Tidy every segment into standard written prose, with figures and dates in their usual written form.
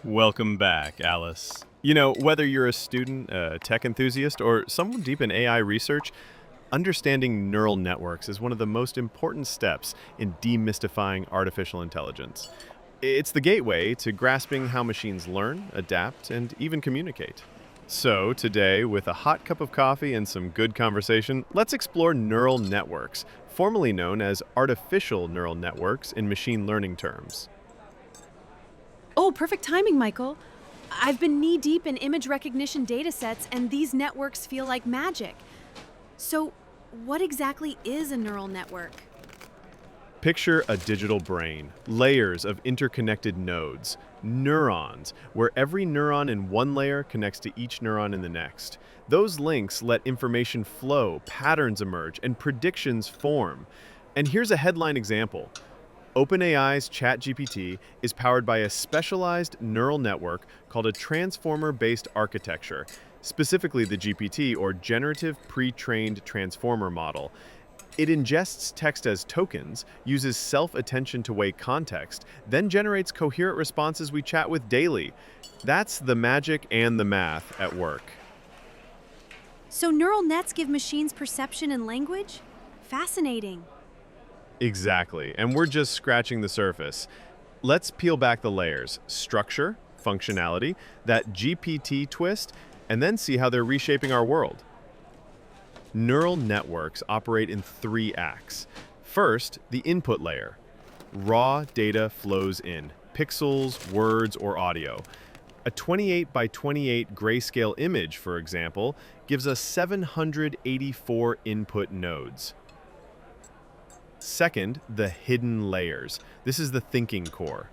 Welcome back, Alice. You know, whether you're a student, a tech enthusiast, or someone deep in AI research, understanding neural networks is one of the most important steps in demystifying artificial intelligence. It's the gateway to grasping how machines learn, adapt, and even communicate. So, today, with a hot cup of coffee and some good conversation, let's explore neural networks, formerly known as artificial neural networks in machine learning terms. Oh, perfect timing, Michael. I've been knee deep in image recognition datasets, and these networks feel like magic. So, what exactly is a neural network? Picture a digital brain, layers of interconnected nodes, neurons, where every neuron in one layer connects to each neuron in the next. Those links let information flow, patterns emerge, and predictions form. And here's a headline example. OpenAI's ChatGPT is powered by a specialized neural network called a transformer-based architecture, specifically the GPT, or Generative Pre-trained Transformer Model. It ingests text as tokens, uses self-attention to weigh context, then generates coherent responses we chat with daily. That's the magic and the math at work. So, neural nets give machines perception and language? Fascinating. Exactly, and we're just scratching the surface. Let's peel back the layers: structure, functionality, that GPT twist, and then see how they're reshaping our world. Neural networks operate in three acts. First, the input layer. Raw data flows in, pixels, words, or audio. A 28 by 28 grayscale image, for example, gives us 784 input nodes. Second, the hidden layers. This is the thinking core.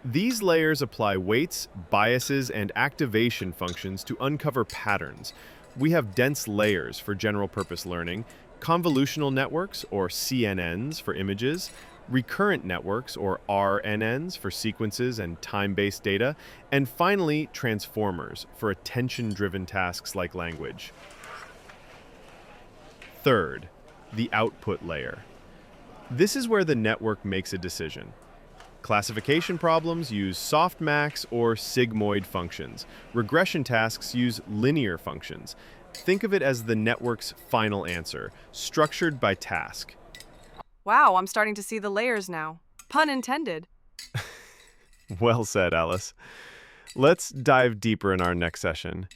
These layers apply weights, biases, and activation functions to uncover patterns. We have dense layers for general purpose learning, convolutional networks, or CNNs, for images, recurrent networks, or RNNs, for sequences and time-based data, and finally, transformers, for attention-driven tasks like language. Third, the output layer. This is where the network makes a decision. Classification problems use softmax or sigmoid functions. Regression tasks use linear functions. Think of it as the network's final answer, structured by task. Wow, I'm starting to see the layers now. Pun intended. Well said, Alice. Let's dive deeper in our next session.